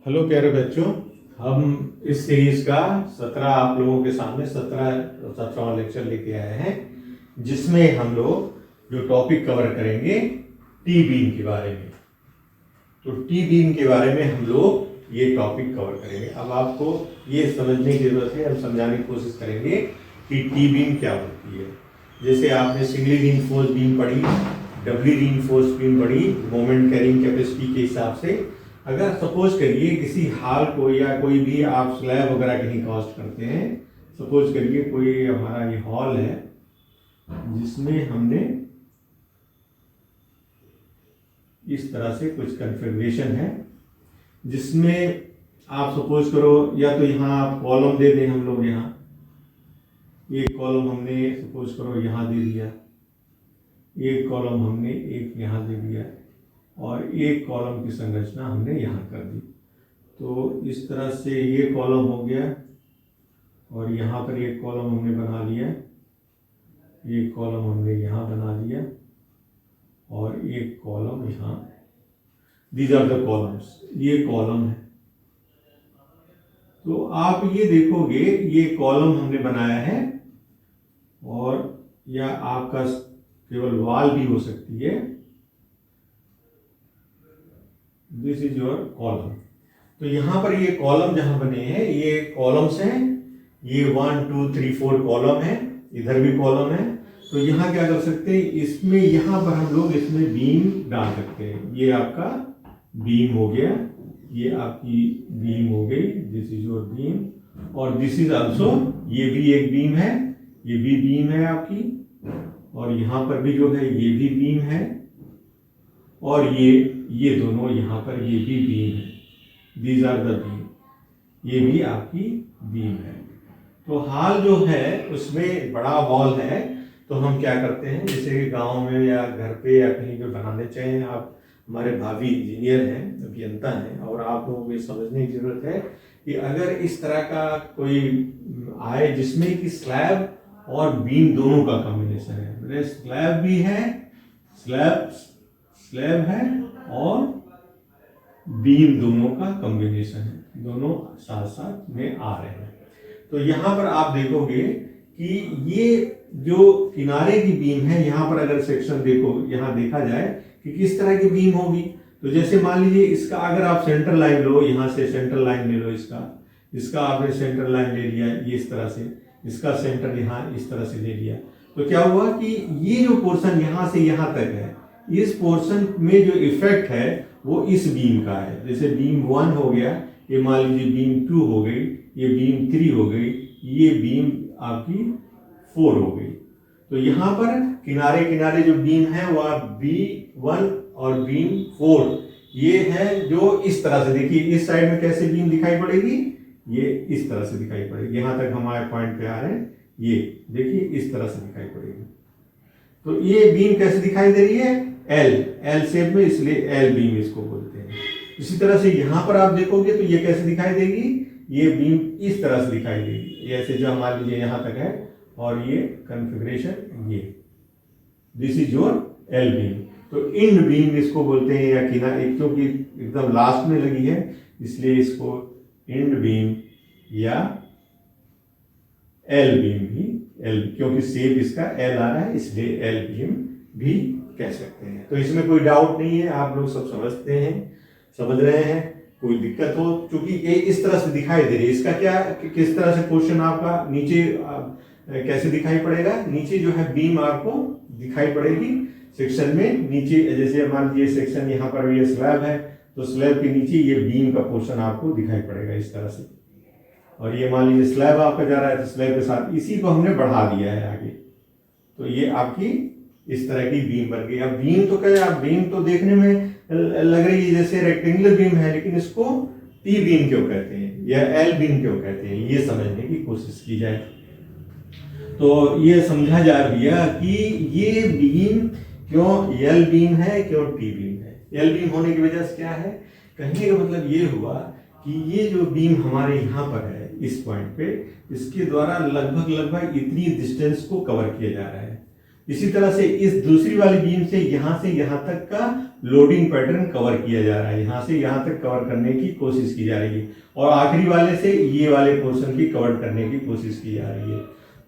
Hello प्यारे बच्चों, हम इस सीरीज का 17 आप लोगों के सामने 17वां लेक्चर लेके आए हैं, जिसमें हम लोग जो टॉपिक कवर करेंगे टी बीम के बारे में। तो टी बीम के बारे में हम लोग ये टॉपिक कवर करेंगे। अब आपको ये समझने की जरूरत है, हम समझाने की कोशिश करेंगे कि टी बीम क्या होती है। जैसे आपने सिंगली रीइंफोर्स बीम पढ़ी, डबली रीइंफोर्स बीम पढ़ी, मोमेंट कैरिंग कैपेसिटी के हिसाब से। अगर सपोज करिए किसी हाल को या कोई भी आप स्लैब वगैरह कहीं कास्ट करते हैं, सपोज करिए कोई हमारा ये हॉल है जिसमें हमने इस तरह से कुछ कॉन्फ़िगरेशन है, जिसमें आप सपोज करो या तो यहाँ आप कॉलम दे दें, हम लोग यहाँ एक कॉलम हमने सपोज करो यहाँ दे दिया, एक कॉलम हमने एक यहाँ दे दिया और एक कॉलम की संरचना हमने यहाँ कर दी। तो इस तरह से ये कॉलम हो गया और यहाँ पर एक कॉलम हमने बना लिया, एक कॉलम हमने यहाँ बना दिया और एक कॉलम यहाँ। दीज आर द कॉलम्स, ये कॉलम है। तो आप ये देखोगे ये कॉलम हमने बनाया है और या आपका केवल वॉल भी हो सकती है। This is your column. तो यहाँ पर ये कॉलम जहां बने हैं ये कॉलम्स हैं, ये 1 2 3 4 कॉलम है, इधर भी कॉलम है। तो यहाँ क्या कर सकते हैं, इसमें यहाँ पर हम लोग इसमें बीम डाल सकते हैं। ये आपका बीम हो गया, ये आपकी बीम हो गई, दिस इज योर बीम। और दिस इज आल्सो, ये भी एक बीम है, ये भी बीम है आपकी। और यहाँ पर भी जो है ये भी बीम है और ये दोनों यहाँ पर ये भी बीम है। दीज आर द बीम, ये भी आपकी बीम है। तो हाल जो है उसमें बड़ा हॉल है, तो हम क्या करते हैं, जैसे गांव में या घर पे या कहीं पे बनाने चाहिए, आप हमारे भावी इंजीनियर हैं, अभियंता हैं, और आप लोगों को ये समझने की जरूरत है कि अगर इस तरह का कोई आए जिसमें कि स्लैब और बीम दोनों का कॉम्बिनेशन है, मतलब स्लैब भी है, स्लैब है और बीम दोनों का कॉम्बिनेशन है, दोनों साथ साथ में आ रहे हैं। तो यहाँ पर आप देखोगे कि ये जो किनारे की बीम है, यहाँ पर अगर सेक्शन देखो, यहाँ देखा जाए कि किस तरह की बीम होगी। तो जैसे मान लीजिए इसका अगर आप सेंटर लाइन लो, यहाँ से सेंटर लाइन ले लो, इसका आपने सेंटर लाइन ले लिया ये इस तरह से, इसका सेंटर यहाँ इस तरह से ले लिया। तो क्या हुआ कि ये जो पोर्शन यहाँ से यहाँ तक है, इस पोर्शन में जो इफेक्ट है वो इस बीम का है। जैसे बीम 1 हो गया, ये मान लीजिए बीम 2 हो गई, ये बीम 3 हो गई, ये बीम आपकी 4 हो गई। तो यहाँ पर किनारे किनारे जो बीम है वो आप B1 और बीम 4, ये है जो इस तरह से, देखिए इस साइड में कैसे बीम दिखाई पड़ेगी, ये इस तरह से दिखाई पड़ेगी। यहाँ तक हमारे पॉइंट पे आ रहे हैं, ये देखिए इस तरह से दिखाई पड़ेगी। तो ये बीम कैसे दिखाई दे रही है, एल शेप में, इसलिए एल बीम इसको बोलते हैं। इसी तरह से यहाँ पर आप देखोगे तो ये कैसे दिखाई देगी, ये बीम इस तरह से दिखाई देगी, ऐसे जो मान लीजिए यहाँ तक है और ये कॉन्फ़िगरेशन ये, this is your L beam. तो इंड बीम इसको बोलते हैं, या किनारे, क्योंकि एकदम लास्ट में लगी है इसलिए इसको इंड बीम या एल बीम भी, क्योंकि शेप इसका एल आ रहा है इसलिए एल बीम भी कह सकते हैं। तो इसमें कोई डाउट नहीं है, आप लोग सब समझते हैं, समझ रहे हैं। कोई दिक्कत हो, क्योंकि ये इस तरह से दिखाई दे रही है, इसका क्या किस तरह से पोर्शन आपका नीचे कैसे दिखाई पड़ेगा, नीचे जो है बीम आपको दिखाई पड़ेगी सेक्शन में नीचे। जैसे मान लीजिए सेक्शन यहाँ पर ये स्लैब है, तो स्लैब के नीचे ये बीम का पोर्शन आपको दिखाई पड़ेगा इस तरह से। और ये मान लीजिए स्लैब आपका जा रहा है, तो स्लैब के साथ इसी को हमने बढ़ा दिया है आगे, तो ये आपकी इस तरह की बीम बन गई। अब बीम तो क्या, बीम तो देखने में लग रही है जैसे रेक्टेंगुलर बीम है, लेकिन इसको टी बीम क्यों कहते हैं या एल बीम क्यों कहते हैं, ये समझने की कोशिश की जाए। तो ये समझा जा दिया कि ये बीम क्यों एल बीम है, क्यों टी बीम है। एल बीम होने की वजह से क्या है, कहने का मतलब ये हुआ कि ये जो बीम हमारे यहाँ पर है इस पॉइंट पे, इसके द्वारा लगभग इतनी डिस्टेंस को कवर किया जा रहा है। इसी तरह से इस दूसरी वाली बीम से यहाँ तक का लोडिंग पैटर्न कवर किया जा रहा है, यहाँ से यहाँ तक कवर करने की कोशिश की जा रही है और आखिरी वाले से ये वाले पोर्शन की कवर करने की कोशिश की जा रही है।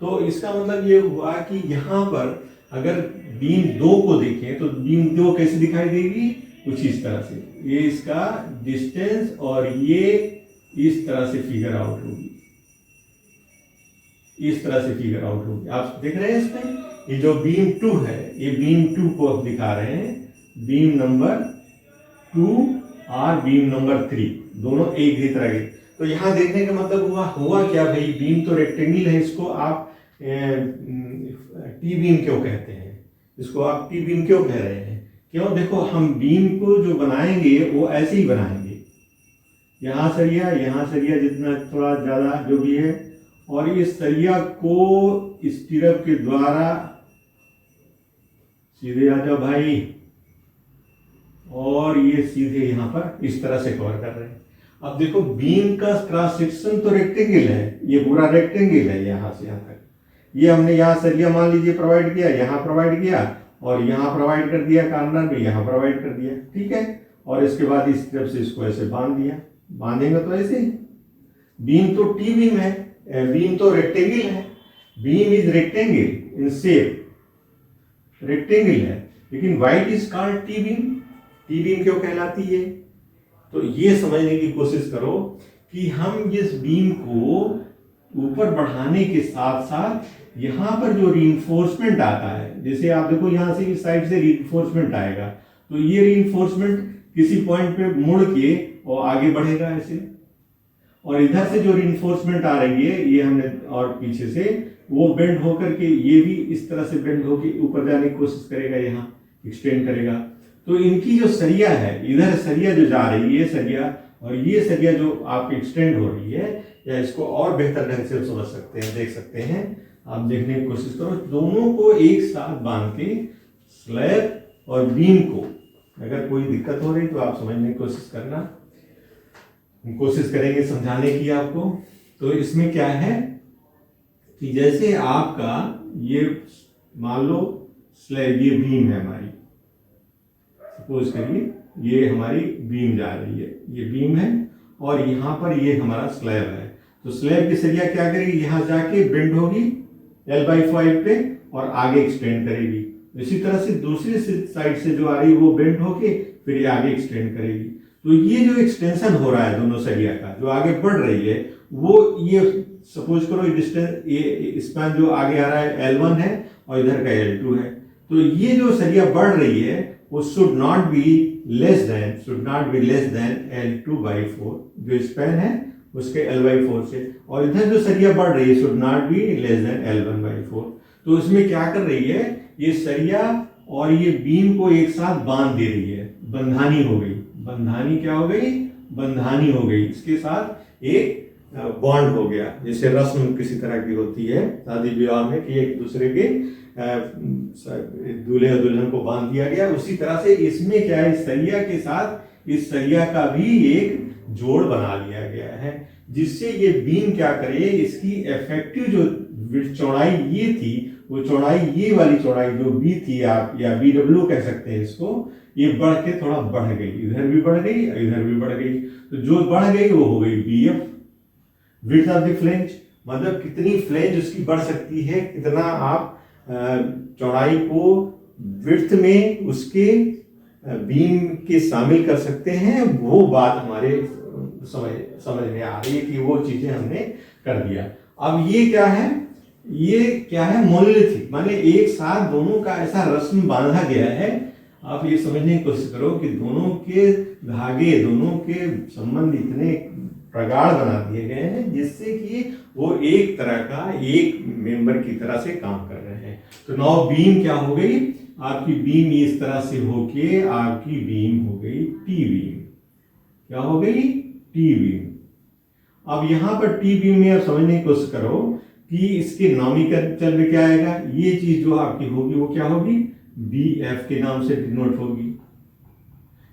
तो इसका मतलब ये हुआ कि यहाँ पर अगर बीम 2 को देखें तो बीम 2 कैसे दिखाई देगी, कुछ इस तरह से, ये इसका डिस्टेंस और ये इस तरह से फिगर आउट होगी, इस तरह से फिगर आउट होगी। आप देख रहे हैं इसमें, ये जो बीम 2 है, ये बीम 2 को आप दिखा रहे हैं, बीम नंबर 2 और बीम नंबर 3 दोनों एक ही तरह के। तो यहां देखने का मतलब हुआ क्या भाई, बीम तो रेक्टेंगल है, इसको आप टी बीम क्यों कहते हैं, इसको आप टी बीम क्यों कह रहे हैं, क्यों? देखो हम बीम को जो बनाएंगे वो ऐसे ही बनाएंगे, यहाँ सरिया जितना थोड़ा ज्यादा जो भी है, और इस सरिया को स्टीरअप के द्वारा सीधे आ जाओ भाई, और ये सीधे यहां पर इस तरह से कवर कर रहे हैं। अब देखो बीम का क्रॉस सेक्शन तो रेक्टेंगल है, ये पूरा रेक्टेंगल है यहां से यहां तक, ये हमने यहाँ सरिया मान लीजिए प्रोवाइड किया, यहाँ प्रोवाइड किया और यहाँ प्रोवाइड कर दिया, कॉर्नर में यहाँ प्रोवाइड कर दिया, ठीक है। और इसके बाद इस तरफ से इसको ऐसे बांध दिया, बांधेंगे तो ऐसे ही। बीम तो टी बीम है, बीम तो रेक्टेंगल है, beam is rectangle in shape, rectangle है, लेकिन white is called T beam. T beam क्यों कहलाती है? तो ये समझने की कोशिश करो कि हम इस बीम को ऊपर बढ़ाने के साथ साथ यहाँ पर जो रीइंफोर्समेंट आता है, जैसे आप देखो यहाँ से इस साइड से रीइंफोर्समेंट आएगा, तो ये रीइंफोर्समेंट किसी पॉइंट पे मुड़ के और आगे बढ़ेगा ऐसे, और इधर से जो रीइंफोर्समेंट आ रही है ये हमने, और पीछे से वो बेंड होकर के ये भी इस तरह से बेंड होकर ऊपर जाने की कोशिश करेगा, यहाँ एक्सटेंड करेगा। तो इनकी जो सरिया है, इधर सरिया जो जा रही है सरिया, और ये सरिया जो आप एक्सटेंड हो रही है, या इसको और बेहतर ढंग से समझ सकते हैं, देख सकते हैं, आप देखने की कोशिश करो, दोनों को एक साथ बांध के स्लैब और बीम को, अगर कोई दिक्कत हो रही तो आप समझने की कोशिश करना, कोशिश करेंगे समझाने की आपको। तो इसमें क्या है कि जैसे आपका ये मान लो स्लैब, ये बीम है हमारी, सपोज करिए ये हमारी बीम जा रही है, ये बीम है और यहाँ पर ये हमारा स्लैब है। तो स्लैब की सरिया क्या करेगी, यहाँ जाके बेंड होगी L/5 पे और आगे एक्सटेंड करेगी। इसी तरह से दूसरी साइड से जो आ रही है वो बेंड होके फिर ये आगे एक्सटेंड करेगी। तो ये जो एक्सटेंशन हो रहा है दोनों सरिया का, जो आगे बढ़ रही है, वो ये सपोज करो डिस्टेंस, ये स्पैन जो आगे आ रहा है L1 है और इधर का L2 है। तो ये जो सरिया बढ़ रही है वो should not be less than L2/4, जो स्पैन है उसके L/4 से, और इधर जो सरिया बढ़ रही है should not be less than L1/4। तो इसमें क्या कर रही है, ये सरिया और ये बीम को एक साथ बांध दे रही है, बंधानी हो गई, बंधानी क्या हो गई, बंधानी हो गई, इसके साथ एक बॉन्ड हो गया, जैसे रस्म किसी तरह की होती है शादी विवाह में कि एक दूसरे के दूल्हे और दुल्हन को बांध दिया गया, उसी तरह से इसमें क्या है, इस सरिया के साथ इस सरिया का भी एक जोड़ बना लिया गया है, जिससे ये बीम क्या करे, इसकी इफेक्टिव जो चौड़ाई ये थी, वो चौड़ाई, ये वाली चौड़ाई जो बी थी, आप या BW कह सकते हैं इसको, ये बढ़ के थोड़ा बढ़ गई, इधर भी बढ़ गई इधर भी बढ़ गई। तो जो बढ़ गई वो हो गई BF, width of the flange, मतलब कितनी फ्लेंज उसकी बढ़ सकती है, कितना आप चौड़ाई को विड्थ में उसके बीम के शामिल कर सकते हैं, वो बात हमारे समझ में आ रही है कि वो चीजें हमने कर दिया। अब ये क्या है, मोनोलिथिक, माने एक साथ दोनों का ऐसा रस्म बांधा गया है। आप ये समझने की कोशिश करो कि दोनों के धागे, दोनों के संबंध इतने प्रगाढ़ बना दिए गए हैं जिससे कि वो एक तरह का, एक मेंबर की तरह से काम कर रहे हैं। तो नाउ बीम क्या हो गई, आपकी बीम इस तरह से होके आपकी बीम हो गई टी बीम। क्या हो गई, टी बीम। अब यहां पर टी बीम में आप समझने की कोशिश करो कि इसके नॉमिनल में क्या आएगा, ये चीज जो आपकी होगी वो क्या होगी, BF के नाम से डिनोट होगी,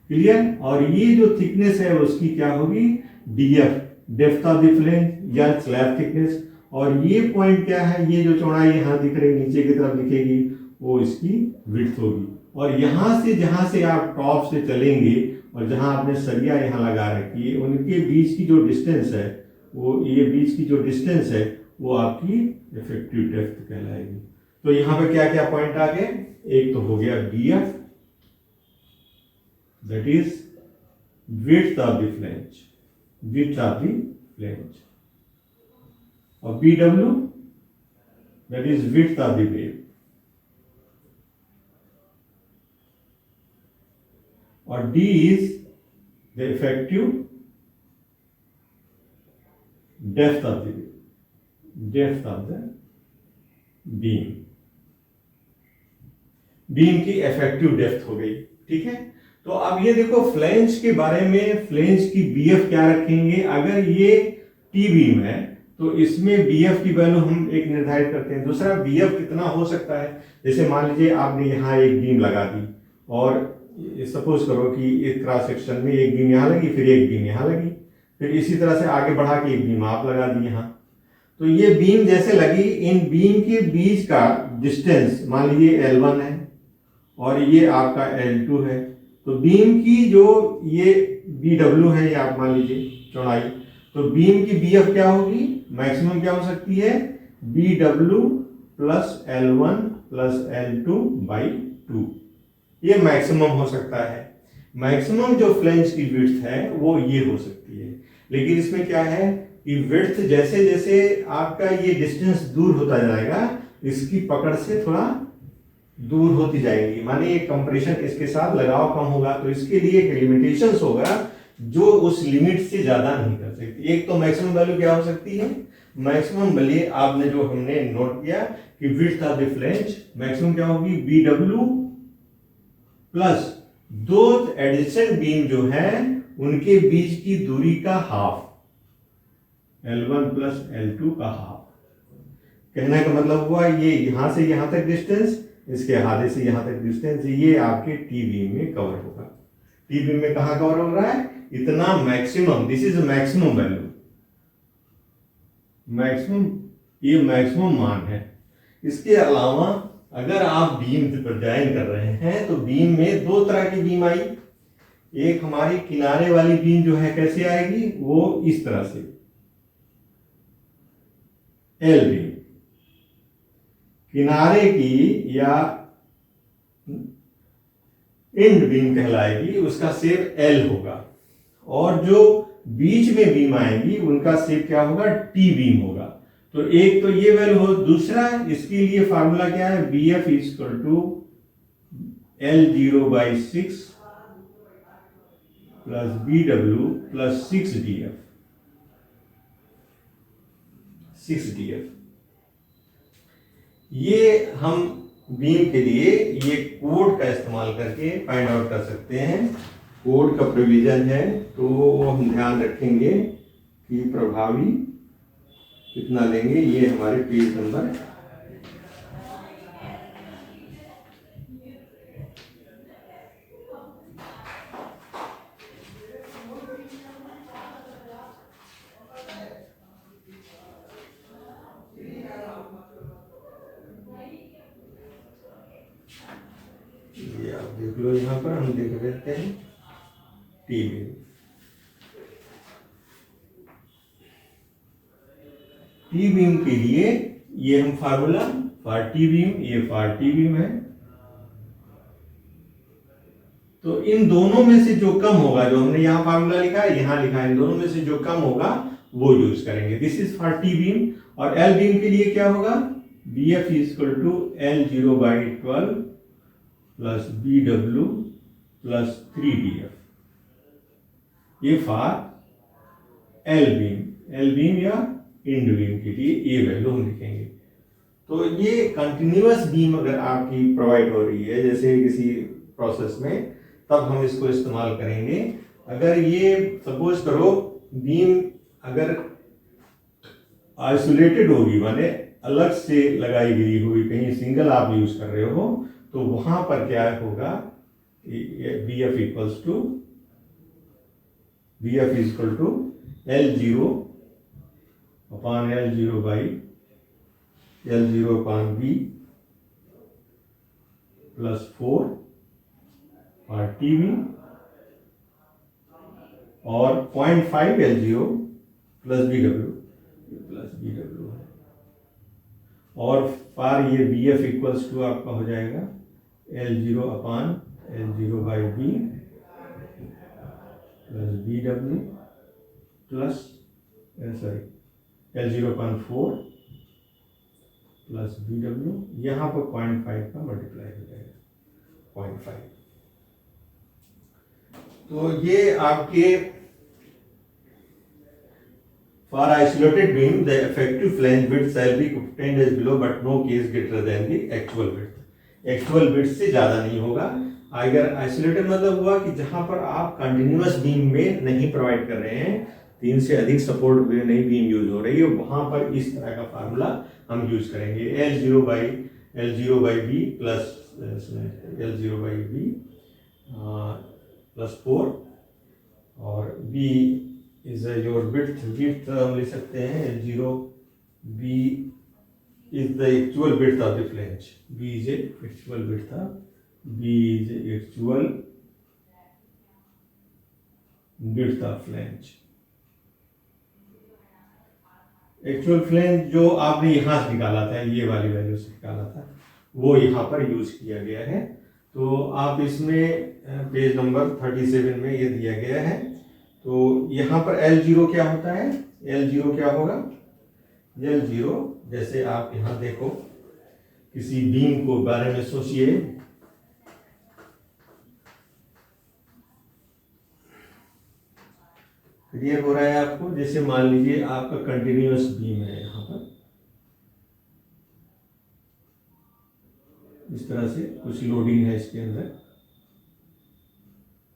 क्लियर। और ये जो थिकनेस है उसकी क्या होगी, DF, depth of the flange या स्लैब थिकनेस। और ये पॉइंट क्या है, ये जो चौड़ाई यहाँ दिख रही नीचे की तरफ दिखेगी वो इसकी विड्थ होगी, और यहां से जहां से आप टॉप से चलेंगे और जहां आपने सरिया यहाँ लगा रखी है उनके बीच की जो डिस्टेंस है, वो ये बीच की जो डिस्टेंस है वो आपकी इफेक्टिव डेप्थ कहलाएगी। तो यहाँ पे क्या क्या पॉइंट आ गए, एक तो हो गया BF, that is width of the flange, width of the flange, और BW that is width of the wave, और D is the effective depth of the beam, beam की इफेक्टिव डेप्थ हो गई। ठीक है, तो अब ये देखो फ्लैंज के बारे में, फ्लैंज की BF क्या रखेंगे, अगर ये T बीम है तो इसमें BF की वैल्यू हम एक निर्धारित करते हैं। दूसरा BF कितना हो सकता है, जैसे मान लीजिए आपने यहाँ एक बीम लगा दी और सपोज करो कि एक क्रॉस सेक्शन में एक बीम यहाँ लगी, फिर एक बीम यहाँ लगी, फिर इसी तरह से आगे बढ़ा के एक बीम आप लगा दी यहाँ। तो ये बीम जैसे लगी, इन बीम के बीच का डिस्टेंस मान लीजिए L1 है और ये आपका L2 है, तो बीम की जो ये BW है, ये आप मान लीजिए चौड़ाई, तो बीम की BF क्या होगी, मैक्सिमम क्या हो सकती है, BW plus L1 plus L2 by 2, ये मैक्सिमम हो सकता है। मैक्सिमम जो फ्लैंज की विड्थ है वो ये हो सकती है, लेकिन इसमें क्या है कि विड्थ जैसे जैसे आपका ये डिस्टेंस दूर होता जाएगा, इसकी पकड़ से थोड़ा दूर होती जाएगी, माने ये कंप्रेशन इसके साथ लगाव कम होगा, तो इसके लिए एक लिमिटेशंस होगा जो उस लिमिट से ज्यादा नहीं कर सकती। एक तो मैक्सिमम वैल्यू क्या हो सकती है, मैक्सिमम वैल्यू आपने जो हमने नोट किया कि width of the flange maximum क्या होगी, BW प्लस दो एडजेसेंट बीम जो है उनके बीच की दूरी का हाफ, L1 प्लस L2 का हाफ। कहने का मतलब हुआ ये यहां से यहां तक डिस्टेंस, इसके आधे से यहां तक डिस्टेंस, ये आपके T बीम में कवर होगा। T बीम में कहां कवर हो रहा है, इतना maximum, this is maximum value, maximum, ये मैक्सिमम मान है। इसके अलावा अगर आप बीम डिजाइन कर रहे हैं तो बीम में दो तरह की बीम आई, एक हमारी किनारे वाली बीम जो है कैसे आएगी, वो इस तरह से L बीम, किनारे की या एंड बीम कहलाएगी, उसका शेप L होगा, और जो बीच में बीम आएंगी उनका शेप क्या होगा, T बीम होगा। तो एक तो ये वैल्यू हो, दूसरा इसके लिए फार्मूला क्या है, BF equal to L0 by 6 plus BW plus 6DF, 6DF। ये हम बीम के लिए ये कोड का इस्तेमाल करके फाइंड आउट कर सकते हैं। कोड का प्रोविजन है तो हम ध्यान रखेंगे कि प्रभावी कितना लेंगे, ये हमारे पेज नंबर ये आप देख लो, यहाँ पर हम देख लेते हैं T बीम। T बीम के लिए ये हम फार्मूला फॉर T बीम, ये फॉर T बीम है, तो इन दोनों में से जो कम होगा, जो हमने यहाँ फार्मूला लिखा है यहाँ लिखा है, इन दोनों में से जो कम होगा वो यूज करेंगे। This is for T beam. और L बीम के लिए क्या होगा, BF equal to L0 by 12 plus BW plus 3DF, ये फॉर L बीम या इंड बीम के लिए ये वैल्यू हम लिखेंगे। तो ये कंटिन्यूअस बीम अगर आपकी प्रोवाइड हो रही है जैसे किसी प्रोसेस में, तब हम इसको इस्तेमाल करेंगे। अगर ये सपोज करो बीम अगर आइसोलेटेड होगी, माने अलग से लगाई गई होगी, कहीं सिंगल आप यूज कर रहे हो, तो वहां पर क्या होगा, BF equals to L0 upon L0 by L0 upon B plus 4 और टी बीम, और 0.5 L0 प्लस बी डब्ल्यू है, और फार ये बी एफ इक्वल्स टू आपका हो जाएगा L0 upon L0 by B plus B W plus L0 upon 4 plus B W, यहाँ पर 0.5 का मल्टीप्लाई हो जाएगा 0.5। तो ये आपके for isolated beam the effective flange width shall be obtained as below but no case greater than the actual width। Actual width से ज्यादा नहीं होगा। अगर आइसोलेटेड मतलब हुआ कि जहां पर आप कंटिन्यूअस बीम में नहीं प्रोवाइड कर रहे हैं, 3 से अधिक सपोर्ट में नहीं बीम यूज हो रही है, वहां पर इस तरह का फार्मूला हम यूज करेंगे L0 by B plus L0 by B plus 4, और B is your width हम ले सकते हैं L0, B is the actual width of the flange, B is a actual width of, B is a actual width of flange। Actual flange जो आपने यहाँ से निकाला था, ये वाली वैल्यू से निकाला था, वो यहाँ पर यूज किया गया है। तो आप इसमें पेज नंबर 37 में ये दिया गया है। तो यहाँ पर L0 क्या होता है, L0 क्या होगा, L0 जैसे आप यहाँ देखो, किसी बीम को बारे में सोचिए, क्लियर हो रहा है आपको। जैसे मान लीजिए आपका कंटिन्यूअस बीम है, यहाँ पर इस तरह से कुछ लोडिंग है इसके अंदर,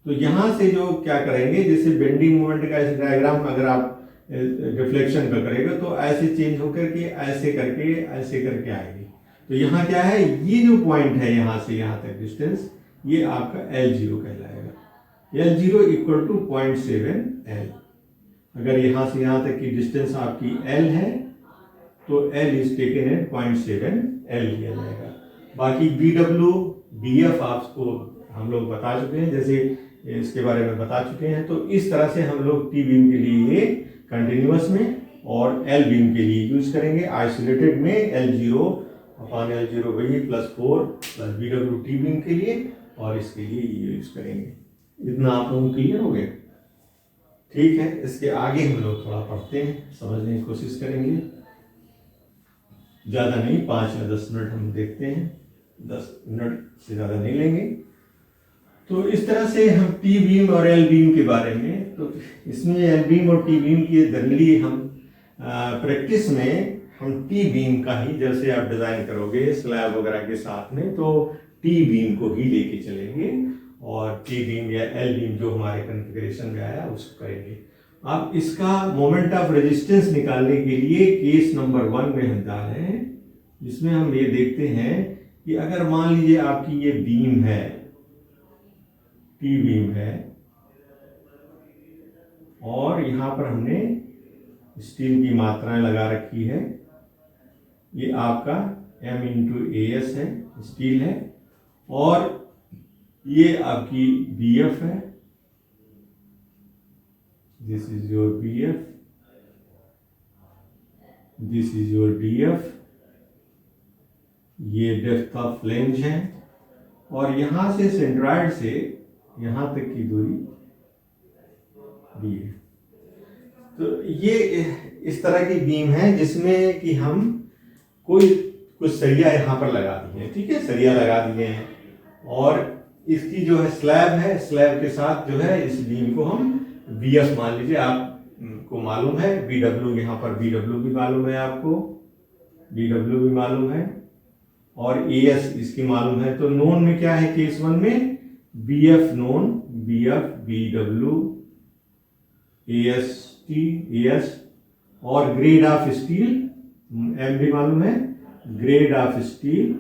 तो यहां से जो क्या करेंगे, जैसे बेंडिंग मोमेंट का ऐसे डायग्राम अगर आप रिफ्लेक्शन का करेगा तो ऐसे चेंज होकर के ऐसे करके आएगी। तो यहाँ क्या है, ये जो पॉइंट है यहाँ से यहाँ तक डिस्टेंस, ये आपका L0 कहलाएगा। L0 equal to 0.7 L। अगर यहाँ से यहाँ तक की डिस्टेंस आपकी L है तो L is taken at 0.7 L लिया जाएगा। बाकी BW BF आपको हम लोग बता चुके हैं, जैसे इसके बारे में बता चुके हैं। तो इस तरह से हम लोग टी बीम के लिए ये कंटिन्यूअस में और एल बीम के लिए यूज करेंगे। आइसोलेटेड में L0 अपान L0 वही plus 4 plus BW T beam के लिए, और इसके लिए ये यूज करेंगे। इतना आप लोगों को क्लियर हो गया? ठीक है, इसके आगे हम लोग थोड़ा पढ़ते हैं, समझने की कोशिश करेंगे। ज़्यादा नहीं, 5 या 10 मिनट हम देखते हैं, 10 मिनट से ज़्यादा नहीं लेंगे। तो इस तरह से हम टी बीम और एल बीम के बारे में, तो इसमें एल बीम और टी बीम की जनरली हम प्रैक्टिस में हम टी बीम का ही, जैसे आप डिज़ाइन करोगे स्लैब वगैरह के साथ में, तो टी बीम को ही लेके चलेंगे और टी बीम या एल बीम जो हमारे कॉन्फ़िगरेशन में आया उसको करेंगे। अब इसका मोमेंट ऑफ रेजिस्टेंस निकालने के लिए केस नंबर 1 में हम जा रहे हैं, जिसमें हम ये देखते हैं कि अगर मान लीजिए आपकी ये बीम है, टी बीम है, और यहां पर हमने स्टील की मात्राएं लगा रखी है, ये आपका M/AS है, स्टील है, और ये आपकी BF है, this is your BF, this is your DF, ये डेप्थ ऑफ फ्लेंज है, और यहां से सेंट्रॉइड से यहां तक की दूरी दी है। तो ये इस तरह की बीम है जिसमें कि हम कुछ सरिया यहां पर लगा दिए हैं, ठीक है, सरिया लगा दिए हैं, और इसकी जो है स्लैब है, स्लैब के साथ जो है इस बीम को हम BF मान लीजिए, आपको मालूम है BW, यहाँ पर BW भी मालूम है आपको, BW भी मालूम है, और AS इसकी मालूम है। तो नोन में क्या है, केस 1 में BF known, BF BW AS, और ग्रेड ऑफ स्टील M भी मालूम है, grade of steel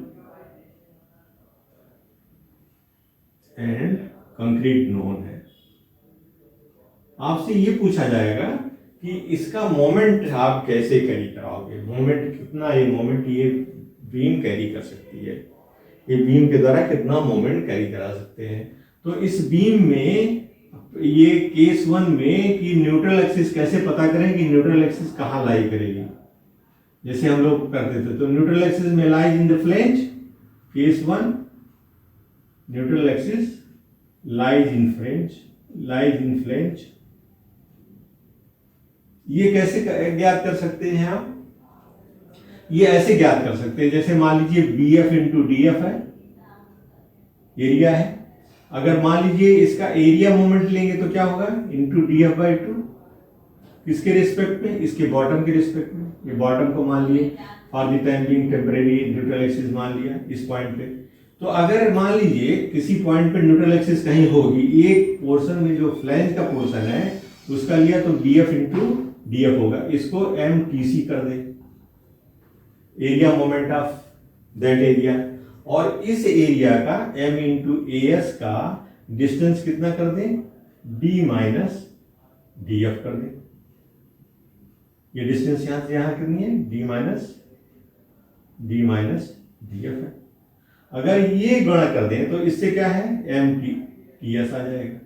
and concrete known है। आपसे ये पूछा जाएगा कि इसका मोमेंट आप कैसे कैरी कराओगे, मोमेंट कितना, ये मोमेंट ये बीम कैरी कर सकती है, ये बीम के द्वारा कितना मोमेंट कैरी करा सकते हैं। तो इस बीम में ये केस 1 में कि न्यूट्रल एक्सिस कैसे पता करें कि न्यूट्रल एक्सिस कहाँ लाई करेगी, जैसे हम लोग करते थे। तो न्यूट्रल एक्सिस में lies in the flange, case 1 neutral axis lies in flange. ये कैसे ज्ञात कर सकते हैं आप? ये ऐसे ज्ञात कर सकते हैं, जैसे मान लीजिए BF इंटू DF है, एरिया है। अगर मान लीजिए इसका एरिया मोमेंट लेंगे तो क्या होगा, इंटू DF/2। किसके रिस्पेक्ट में? इसके बॉटम के रिस्पेक्ट में। ये बॉटम को मान लिए for the time being temporary neutral axis मान लिया इस पॉइंट पे। तो अगर मान लीजिए किसी पॉइंट पे न्यूट्रल एक्सिस कहीं होगी, एक पोर्शन में जो फ्लैंज का पोर्शन है उसका लिया, तो BF इंटू DF होगा। इसको MTC कर दे, area moment of that area. और इस एरिया का M इंटू AS का डिस्टेंस कितना कर दें, D माइनस DF कर दें। ये डिस्टेंस यहां से यहां कितनी है, D माइनस DF है। अगर ये गुणा कर दें तो इससे क्या है, MTS आ जाएगा।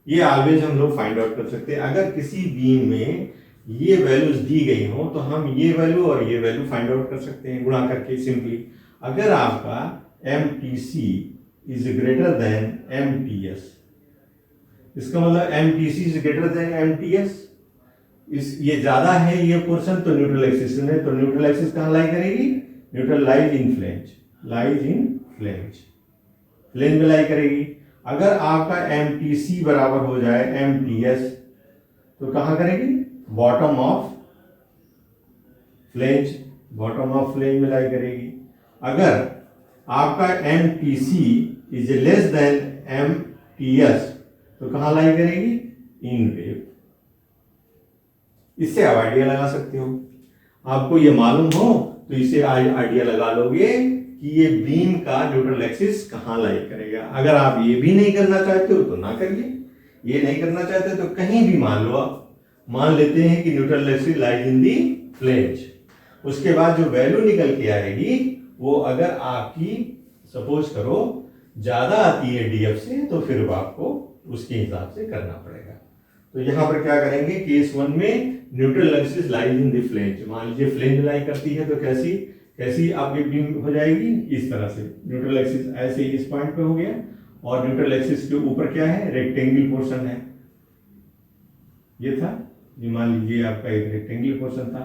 ये ऑलवेज हम लोग फाइंड आउट कर सकते हैं। अगर किसी बीम में ये वैल्यूज दी गई हो तो हम ये वैल्यू और ये वैल्यू फाइंड आउट कर सकते हैं गुणा करके सिंपली। अगर आपका MTC is greater than MTS, इसका मतलब MTC is greater than MTS, ये ज्यादा है ये पोर्शन तो न्यूट्रल एक्सिस में, तो न्यूट्रल एक्सिस कहां लाई करेगी, न्यूट्रल लाइज इन फ्लेंज में लाई करेगी। अगर आपका MTC बराबर हो जाए MTS तो कहां करेगी, बॉटम ऑफ फ्लेंज में लाई करेगी। अगर आपका MTC is less than MTS तो कहां लाई करेगी, इन वेव। इससे आप आइडिया लगा सकते हो। आपको ये मालूम हो तो इसे आइडिया लगा लोगे कि ये बीम का न्यूट्रल एक्सिस कहां लाई करेगा। अगर आप ये भी नहीं करना चाहते हो तो ना करिए। ये नहीं करना चाहते तो कहीं भी मान लो, आप मान लेते हैं कि neutral axis lies in the flange. उसके बाद जो वैल्यू निकल के आएगी वो अगर आपकी सपोज करो ज्यादा आती है DF से तो फिर आपको उसके हिसाब से करना पड़ेगा। तो यहां पर क्या करेंगे, केस 1 में neutral axis lies in the flange. मान लीजिए फ्लेंज लाई करती है तो कैसी आपकी बीम हो जाएगी, इस तरह से। न्यूट्रल एक्सिस ऐसे ही इस पॉइंट पे हो गया और न्यूट्रल एक्सिस के ऊपर क्या है, रेक्टेंगल पोर्शन है। ये था, ये मान लीजिए आपका एक रेक्टेंगल पोर्शन था।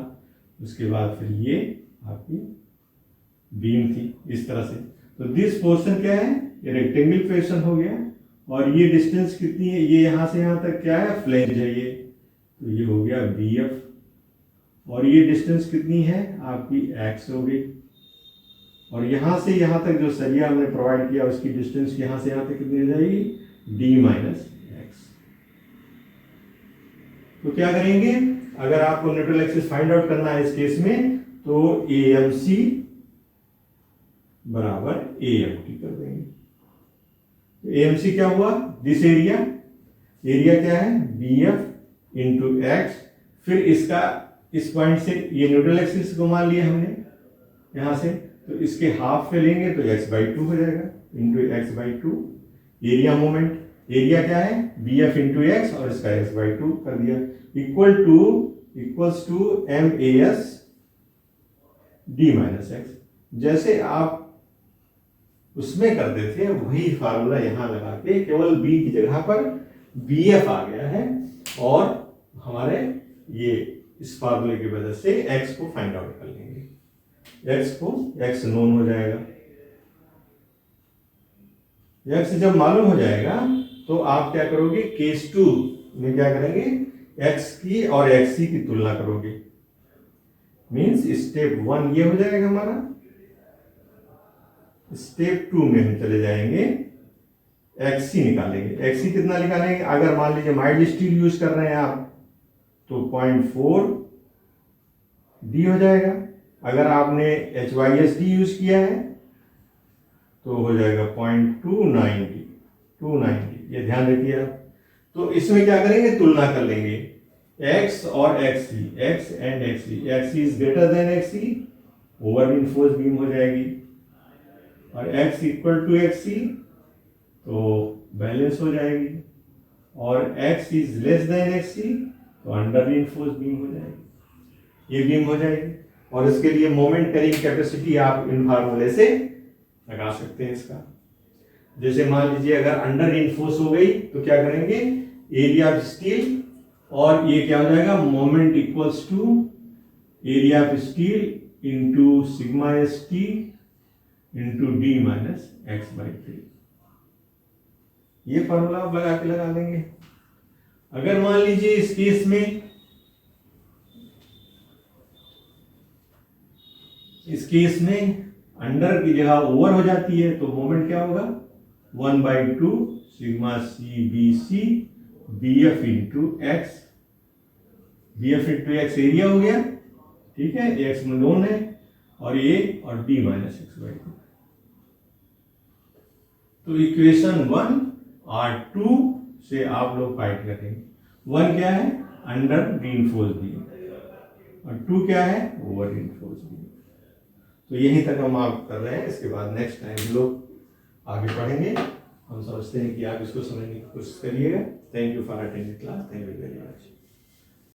उसके बाद फिर ये आपकी बीम थी इस तरह से। तो दिस पोर्शन क्या है, ये रेक्टेंगल पोर्शन हो गया। और ये डिस्टेंस कितनी है, ये यहां से यहां तक क्या है, फ्लेंज है ये। तो ये हो गया BF। और ये डिस्टेंस कितनी है आपकी, X हो गई। और यहां से यहां तक जो सरिया हमने प्रोवाइड किया उसकी डिस्टेंस यहां से यहां तक कितनी हो जाएगी, D माइनस X। तो क्या करेंगे, अगर आपको न्यूट्रल एक्सिस फाइंड आउट करना है इस केस में तो AMC बराबर AMT कर देंगे। तो AMC क्या हुआ, दिस एरिया क्या है, BF इंटू X। फिर इसका इस पॉइंट से ये न्यूट्रल एक्सिस को मान लिया हमने यहां से, तो इसके हाफ पे लेंगे तो x/2 हो जाएगा into x/2। Area moment, area क्या है, BF इंटू X और इसका x/2 कर दिया, equals to MAS D minus X। जैसे आप उसमें करते थे वही फार्मूला यहां लगा के केवल B की जगह पर BF आ गया है और हमारे ये इस फार्मूले की वजह से X को फाइंड आउट कर लेंगे। X नोन हो जाएगा। X जब मालूम हो जाएगा तो आप क्या करोगे, केस 2 में क्या करेंगे, X की और XC की तुलना करोगे। मींस स्टेप 1 ये हो जाएगा हमारा। स्टेप 2 में हम चले जाएंगे, XC निकालेंगे। XC कितना निकालेंगे, अगर मान लीजिए माइल्ड स्टील यूज कर रहे हैं आप तो 0.4 D हो जाएगा। अगर आपने HYSD यूज किया है तो हो जाएगा 0.290, ये ध्यान रखिए आप। तो इसमें क्या करेंगे, तुलना कर लेंगे X और XC, X and XC। XC is greater than XC, over enforce beam हो जाएगी। और X इक्वल टू XC तो बैलेंस हो जाएगी, और x is less than xc तो अंडर रीइंफोर्स बीम हो जाएगी, ये बीम हो जाएगी। और इसके लिए मोमेंट कैरिंग कैपेसिटी आप इन फार्मूले से लगा सकते हैं इसका। जैसे मान लीजिए अगर अंडर रीइंफोर्स हो गई तो क्या करेंगे, एरिया ऑफ स्टील, और ये क्या हो जाएगा, moment equals to area of steel into sigma S T into D minus X by 3। ये फॉर्मूला आप लगा के लगा देंगे। अगर मान लीजिए इस केस में, अंडर की जगह ओवर हो जाती है तो मोमेंट क्या होगा, 1/2 sigma C B C B F into X, B F into X area हो गया, ठीक है, एक्स में नोन है, और ये और डी माइनस एक्स बाई 2। तो इक्वेशन 1 और 2 से आप लोग फाइंड करेंगे। 1 क्या है, अंडर रीइंफोर्स बीम, और 2 क्या है, ओवर रीइंफोर्स बीम। तो यहीं तक हम आप कर रहे हैं। इसके बाद नेक्स्ट टाइम लोग आगे पढ़ेंगे। हम समझते हैं कि आप इसको समझने की कोशिश करिएगा। Thank you for attending class. Thank you very much.